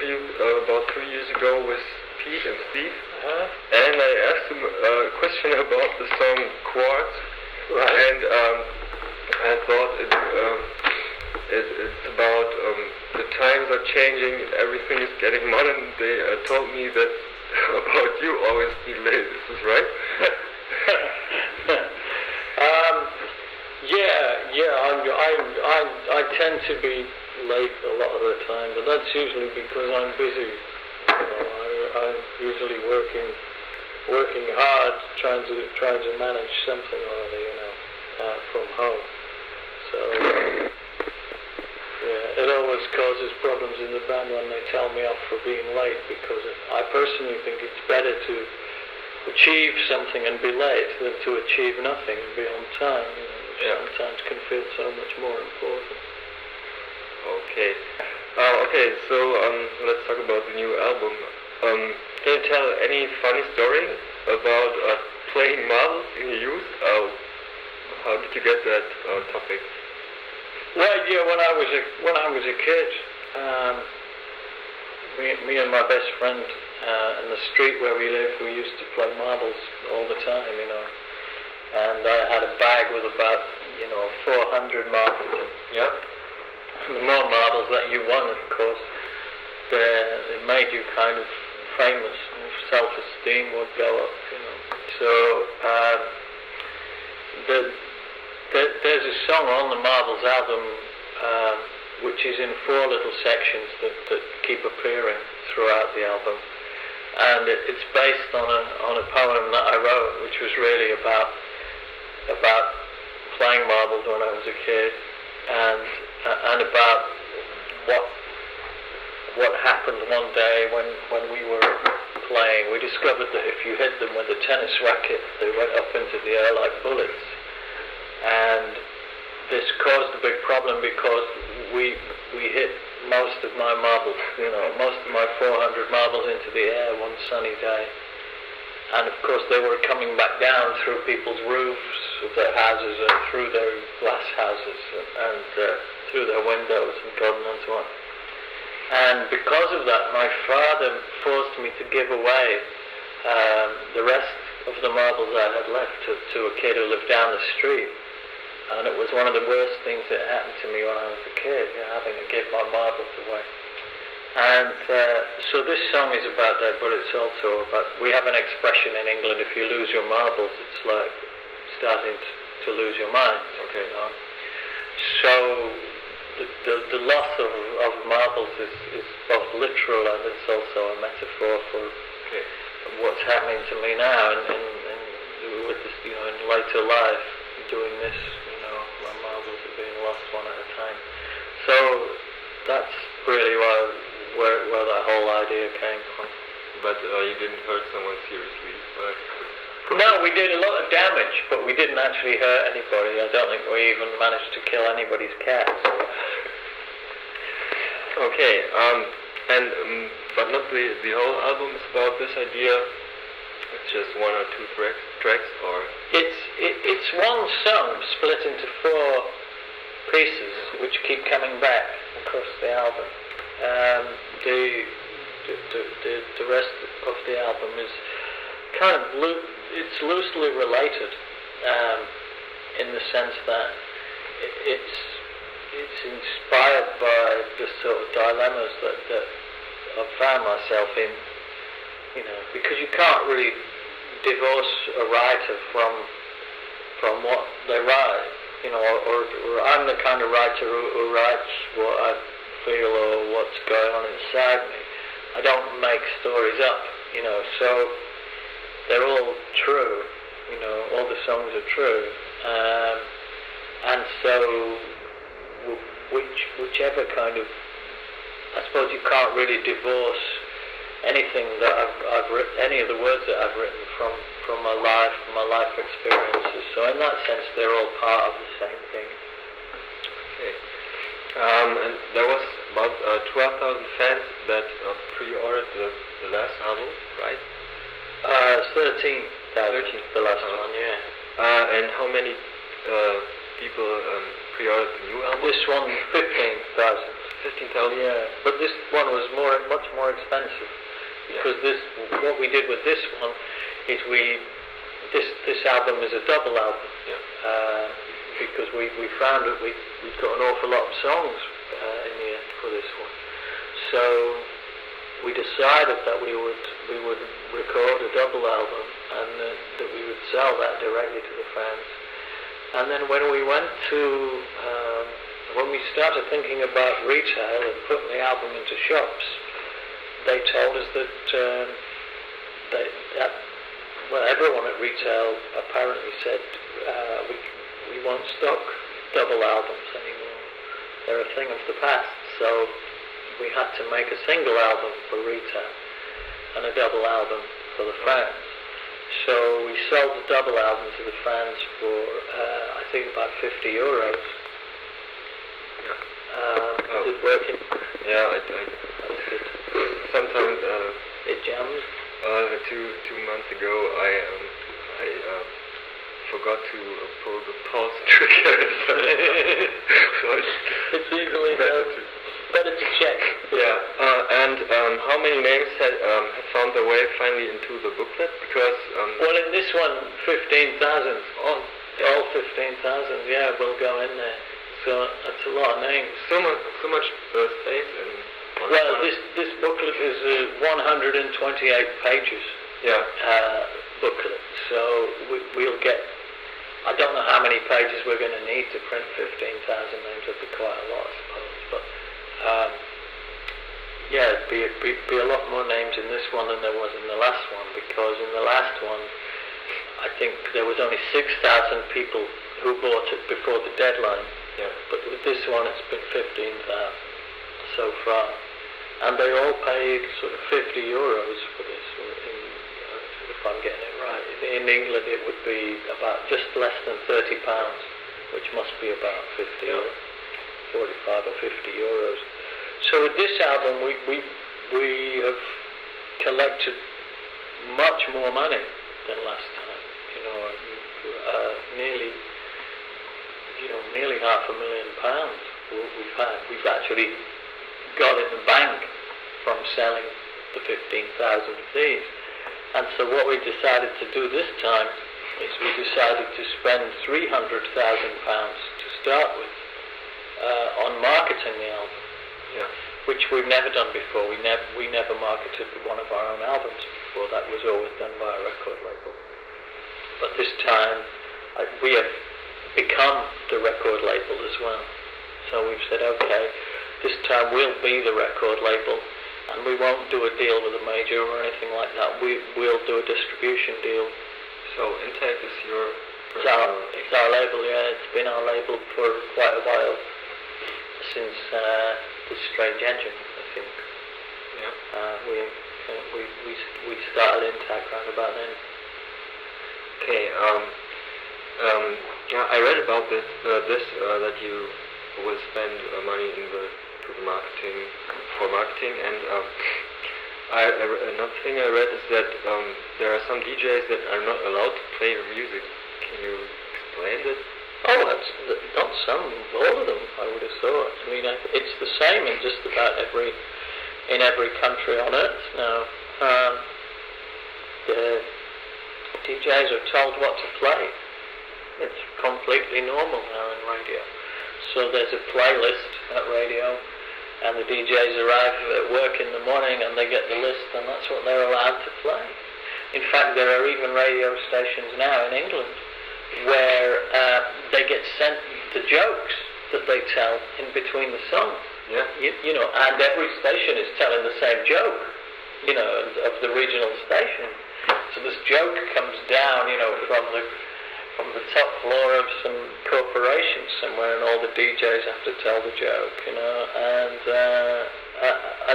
interview about 3 years ago with Pete and Steve, and I asked them a question about the song Quartz, and I thought it's about the times are changing and everything is getting modern. They told me that about you always be late. Is this right? I tend to be late a lot of the time, but that's usually because I'm busy. I'm usually working hard, trying to manage something or other, from home. So it always causes problems in the band when they tell me off for being late, because I personally think it's better to achieve something and be late than to achieve nothing and be on time. Sometimes can feel so much more important. Okay. So let's talk about the new album. Can you tell any funny story about playing marbles in your youth? How did you get that topic? Well, yeah, when I was a kid, me and my best friend in the street where we lived, we used to play marbles all the time, And I had a bag with about 400 marbles in. Yeah. And the more marbles that you won, of course, it made you kind of famous. Self-esteem would go up, So there's a song on the Marbles album which is in 4 little sections that keep appearing throughout the album, and it's based on a poem that I wrote, which was really about playing marbles when I was a kid, and about what happened one day when we were playing. We discovered that if you hit them with a tennis racket, they went up into the air like bullets, and this caused a big problem because we hit most of my marbles, most of my 400 marbles into the air one sunny day. And of course they were coming back down through people's roofs of their houses and through their glass houses and through their windows and God knows what. And because of that, my father forced me to give away the rest of the marbles I had left to a kid who lived down the street. And it was one of the worst things that happened to me when I was a kid, having to give my marbles away. And so this song is about that, but it's also about, we have an expression in England, if you lose your marbles, it's like starting to lose your mind. Okay. So the loss of marbles is both literal and it's also a metaphor for what's happening to me now, and with this, in later life, doing this, my marbles are being lost one at a time. So that's really where that whole idea came from. But you didn't hurt someone seriously, but... No, we did a lot of damage, but we didn't actually hurt anybody. I don't think we even managed to kill anybody's cats. Okay, but not the whole album is about this idea. It's just 1 or 2 tracks, or... It's one song split into 4 pieces, which keep coming back across the album. The rest of the album is kind of it's loosely related, in the sense that it's inspired by the sort of dilemmas that I've found myself in, because you can't really divorce a writer from what they write, or I'm the kind of writer who writes what I feel or what's going on inside me. I don't make stories up, so they're all true, all the songs are true, and so whichever kind of, I suppose you can't really divorce anything that I've written, any of the words that I've written from my life experiences. So in that sense, they're all part of the same thing. Okay. And there was about 12,000 fans that pre-ordered the last album, right? 13,000. The last one, yeah. And how many people pre-ordered the new album? This one, 15,000. 15,000. Yeah, but this one was much more expensive because what we did with this one is this album is a double album. Yeah. Because we found that we'd got an awful lot of songs in the end for this one. So we decided that we would record a double album and that we would sell that directly to the fans. And then when we started thinking about retail and putting the album into shops, they told us that everyone at retail apparently said we won't stock double albums anymore. They're a thing of the past. So we had to make a single album for retail and a double album for the fans. So we sold the double album to the fans for I think about €50. Is it working? Yeah, That's good. sometimes It jams. 2 months ago I forgot to pull the pause trigger. So It's easily better to check. Yeah, and how many names have found their way finally into the booklet? Because well, in this one, 15,000. All 15,000. Yeah, will go in there. So that's a lot of names. So much space and. Well, this booklet is 128 pages. Yeah. Booklet. So we'll get. I don't know how many pages we're going to need to print 15,000 names. That'd be quite a lot, I suppose. But yeah, it'd be a lot more names in this one than there was in the last one, because in the last one, I think there was only 6,000 people who bought it before the deadline. Yeah. But with this one, it's been 15,000 so far, and they all paid sort of €50 for this. If I'm getting it right, in England it would be about just less than £30, which must be about 50 or 45 or 50 euros. So with this album, we have collected much more money than last time. Nearly £500,000 we've actually got in the bank from selling the 15,000 of these. And so what we decided to do this time is we decided to spend £300,000 to start with on marketing the album, which we've never done before. We never marketed one of our own albums before. That was always done by a record label. But this time we have become the record label as well. So we've said, okay, this time we'll be the record label, and we won't do a deal with a major or anything like that. We'll do a distribution deal. So Intake is your... It's our label, yeah. It's been our label for quite a while, since The Strange Engine, I think. Yeah. We started Intake around about then. Okay. Yeah, I read about this that you will spend money to the marketing, and another thing I read is that there are some DJs that are not allowed to play your music. Can you explain that? Oh, that's not some, all of them, I would have thought. I mean, it's the same in just about every country on earth now. The DJs are told what to play. It's completely normal now in radio. So there's a playlist at radio, and the DJs arrive at work in the morning and they get the list, and that's what they're allowed to play. In fact, there are even radio stations now in England where they get sent the jokes that they tell in between the songs. Yeah. And every station is telling the same joke, of the regional station. So this joke comes down, from the top floor of some corporation somewhere, and all the DJs have to tell the joke, and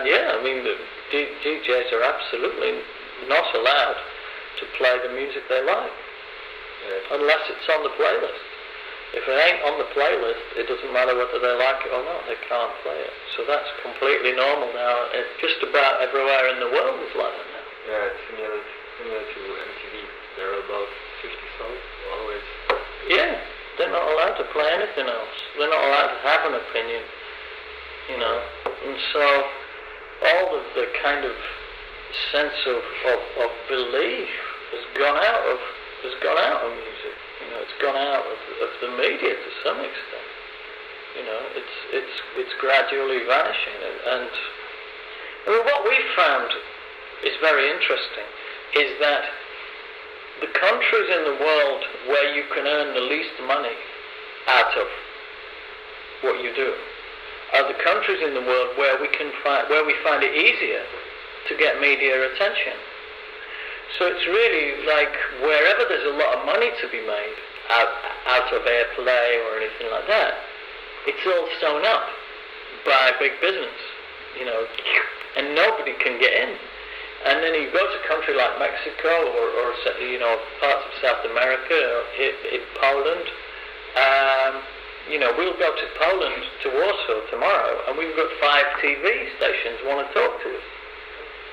yeah, I mean, the DJs are absolutely not allowed to play the music they like, unless it's on the playlist. If it ain't on the playlist, it doesn't matter whether they like it or not, they can't play it. So that's completely normal now. Just about everywhere in the world is like that now. Yeah, it's similar to MTV. There are about 50 songs always. Yeah, they're not allowed to play anything else. They're not allowed to have an opinion. you know. And so all of the kind of sense of belief has gone out of music. You know, it's gone out of the media to some extent. You know, it's gradually vanishing. And I mean, what we found is very interesting is that the countries in the world where you can earn the least money out of what you do are the countries in the world where we find it easier to get media attention. So it's really like wherever there's a lot of money to be made out of airplay or anything like that, it's all sewn up by big business, you know, and nobody can get in. And then you go to a country like Mexico or you know, parts of South America or in Poland. You know, we'll go to Poland, to Warsaw tomorrow, and we've got 5 TV stations want to talk to us.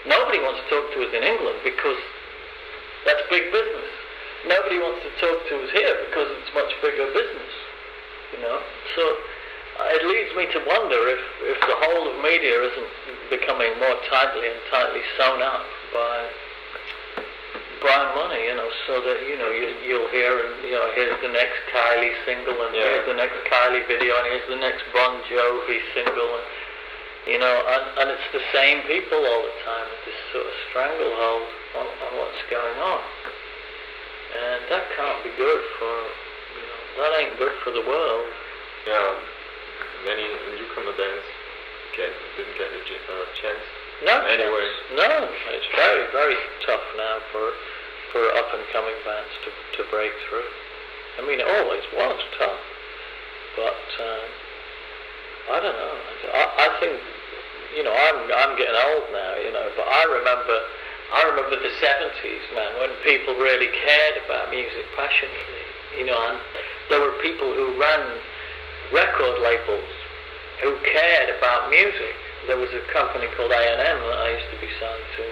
Nobody wants to talk to us in England because that's big business. Nobody wants to talk to us here because it's much bigger business. You know, so it leads me to wonder if the whole of media isn't becoming more tightly sewn up by money, you know, so that, you know, you'll hear, and, you know, here's the next Kylie single, and here's the next Kylie video, and here's the next Bon Jovi single, and, you know, and it's the same people all the time, this sort of stranglehold on what's going on. And that can't be good for, you know, that ain't good for the world. Yeah, many newcomer bands didn't get a chance. No, anyway. No, it's very, very tough now for up-and-coming bands to break through. I mean, it always was tough, but I don't know. I think, you know, I'm getting old now, you know, but I remember the 70s, man, when people really cared about music passionately, you know, and there were people who ran record labels who cared about music. There was a company called A&M that I used to be signed to,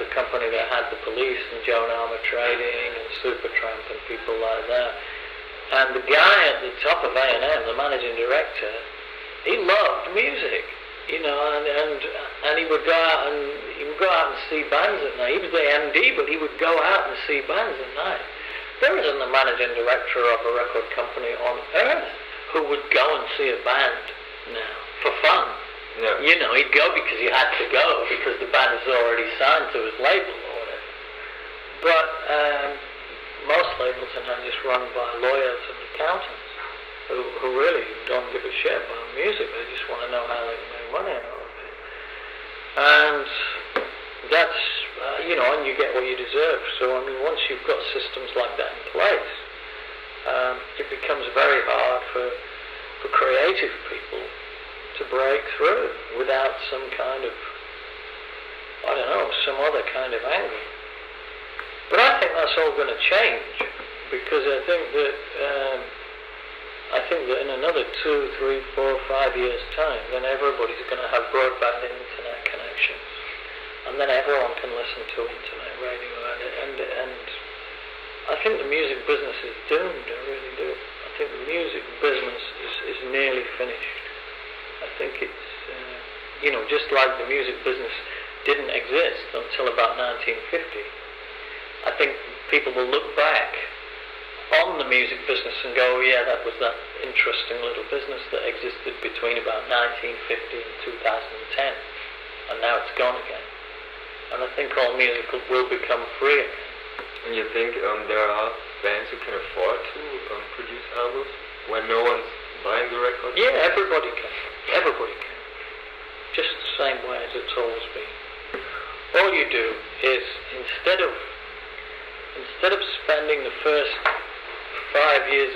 the company that had the Police and Joan Armour Trading and Supertramp and people like that. And the guy at the top of A&M, the managing director, he loved music, you know, and he would go out and see bands at night. He was the MD, but he would go out and see bands at night. There isn't a managing director of a record company on earth who would go and see a band now for fun. Yeah. You know, he'd go because he had to go, because the band was already signed to his label or whatever. But most labels are now just run by lawyers and accountants who really don't give a shit about music. They just want to know how they can make money out of it. And that's, you know, and you get what you deserve. So, I mean, once you've got systems like that in place, it becomes very hard for creative people to break through without some kind of, I don't know, some other kind of angle. But I think that's all going to change, because I think that in another 2, 3, 4, 5 years' time, then everybody's going to have broadband and internet connections, and then everyone can listen to internet radio, and I think the music business is doomed. I really do. I think the music business is nearly finished. I think it's, you know, just like the music business didn't exist until about 1950. I think people will look back on the music business and go, oh, yeah, that was that interesting little business that existed between about 1950 and 2010, and now it's gone again. And I think all music will become free again. And you think there are bands who can afford to produce albums when no one's buying the record? Yeah, everybody can. Everybody can. Just the same way as it's always been. All you do is, instead of spending the first 5 years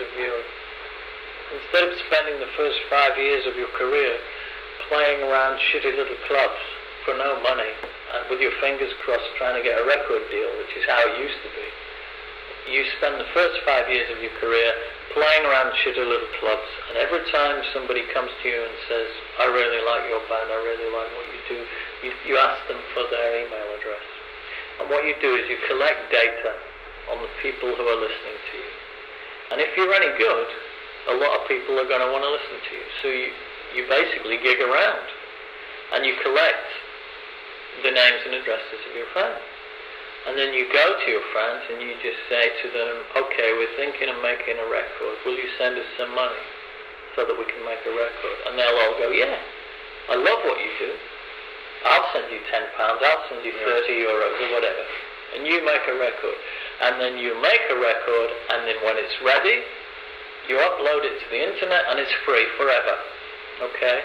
of your career playing around shitty little clubs for no money and with your fingers crossed trying to get a record deal, which is how it used to be, you spend the first 5 years of your career playing around shitty little clubs, and every time somebody comes to you and says, I really like your band, I really like what you do, you ask them for their email address. And what you do is you collect data on the people who are listening to you. And if you're any good, a lot of people are going to want to listen to you. So you basically gig around, and you collect the names and addresses of your friends. And then you go to your friends and you just say to them, okay, we're thinking of making a record. Will you send us some money so that we can make a record? And they'll all go, yeah, I love what you do. I'll send you £10, I'll send you 30 euros or whatever. And you make a record. And then you make a record, and then when it's ready, you upload it to the internet and it's free forever. Okay?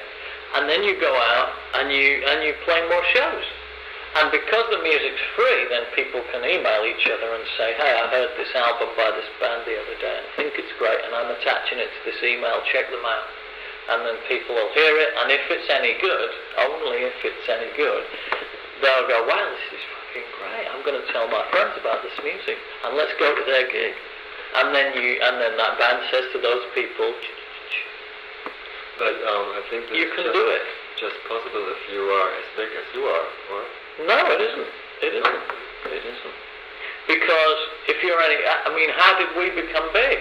And then you go out and you play more shows. And because the music's free, then people can email each other and say, hey, I heard this album by this band the other day and I think it's great, and I'm attaching it to this email, check them out. And then people will hear it, and if it's any good, only if it's any good, they'll go, wow, this is fucking great, I'm going to tell my friends about this music, and let's go to their gig. And then that band says to those people, but I think you can do it. Just possible if you are as big as you are, or? No, it isn't. It isn't. It isn't. Because if you're how did we become big?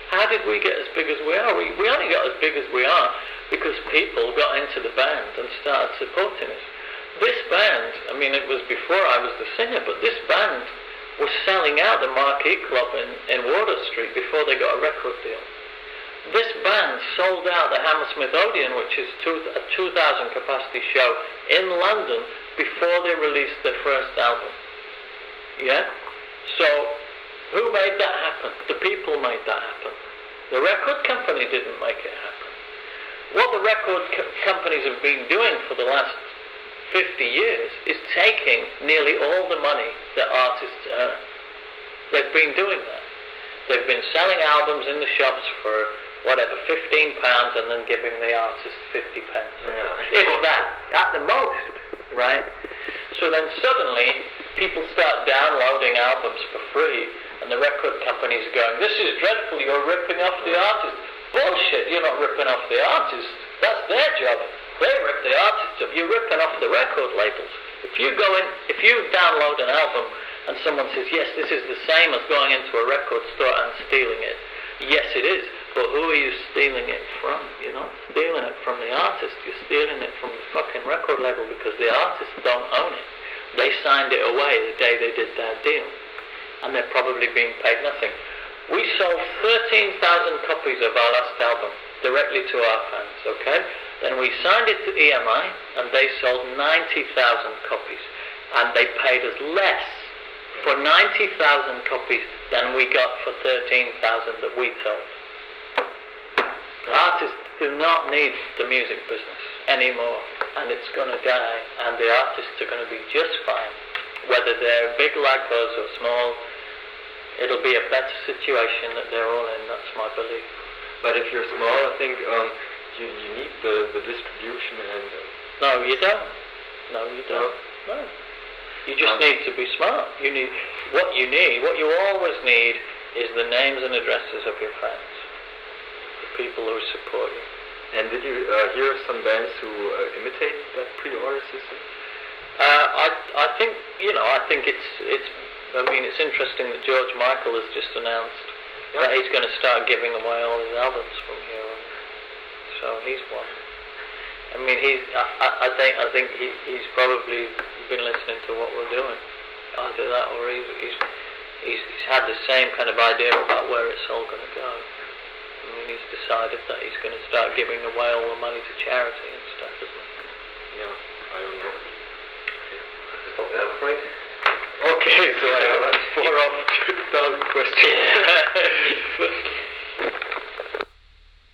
How did we get as big as we are? We only got as big as we are because people got into the band and started supporting us. This band, it was before I was the singer, but this band was selling out the Marquee Club in Wardour Street before they got a record deal. This band sold out the Hammersmith Odeon, which is a 2,000 capacity show in London, before they released their first album. Yeah? So, who made that happen? The people made that happen. The record company didn't make it happen. What the record companies have been doing for the last 50 years is taking nearly all the money that artists earn. They've been doing that. They've been selling albums in the shops for whatever, £15, and then giving the artist 50 pence. Yeah. If that, at the most, right? So then suddenly, people start downloading albums for free, and the record companies are going, this is dreadful, you're ripping off the artist. Bullshit, you're not ripping off the artist. That's their job. They rip the artist off. You're ripping off the record labels. If you download an album, and someone says, yes, this is the same as going into a record store and stealing it. Yes, it is. But who are you stealing it from? You're not stealing it from the artist. You're stealing it from the fucking record label, because the artists don't own it. They signed it away the day they did their deal. And they're probably being paid nothing. We sold 13,000 copies of our last album directly to our fans, okay? Then we signed it to EMI, and they sold 90,000 copies. And they paid us less for 90,000 copies than we got for 13,000 that we sold. Artists do not need the music business anymore, and it's going to die, and the artists are going to be just fine. Whether they're big like us or small, it'll be a better situation that they're all in, that's my belief. But if you're small, I think you need the distribution and... No, you don't. No, you don't. No. You just need to be smart. What you always need is the names and addresses of your friends. People who support you. And did you hear some bands who imitate that pre-order system? I think it's interesting that George Michael has just announced that he's going to start giving away all his albums from here on. So he's one. I think he's probably been listening to what we're doing. Either that, or he's had the same kind of idea about where it's all going to go. He's decided that he's going to start giving away all the money to charity and stuff, isn't he? Yeah, I don't know. Stop there, I'm afraid. Okay, so I have 4 off 2,000 questions.